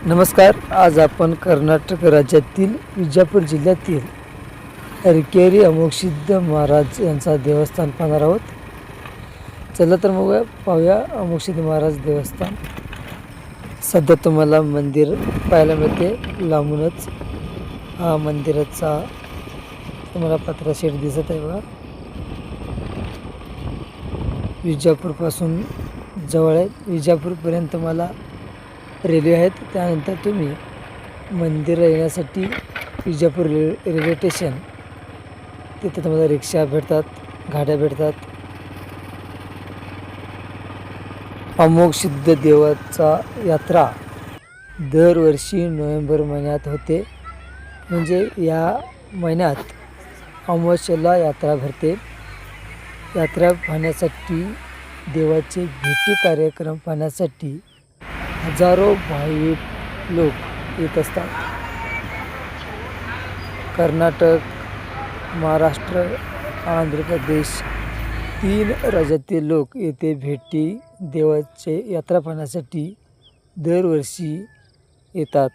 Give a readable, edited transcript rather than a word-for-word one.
नमस्कार. आज आपण कर्नाटक राज्यातील विजापूर जिल्ह्यातील अरकेरी अमोक्षिद्ध महाराज यांचा देवस्थान पाहणार आहोत. चला तर मग पाहूया अमोक्षिद्ध महाराज देवस्थान. सध्या तुम्हाला मंदिर पाहायला मिळते. लांबूनच हा मंदिराचा तुम्हाला पत्रा शेड दिसत आहे बघा. विजापूरपासून जवळ आहे. विजापूरपर्यंत मला रेल्वे आहेत. त्यानंतर तुम्ही मंदिर येण्यासाठी विजापूर रेल्वे स्टेशन, तिथे तुम्हाला रिक्षा भेटतात, गाड्या भेटतात. अमोक्षिद्ध देवाचा यात्रा दरवर्षी नोव्हेंबर महिन्यात होते. म्हणजे या महिन्यात अमावस्येला यात्रा भरते. यात्रा पाहण्यासाठी, देवाचे भेटी कार्यक्रम पाहण्यासाठी हजारो भाविक लोक येत असतात. कर्नाटक, महाराष्ट्र, आंध्र प्रदेश 3 राज्यातील लोक येथे भेटी देवाचे यात्रा पाहण्यासाठी दरवर्षी येतात.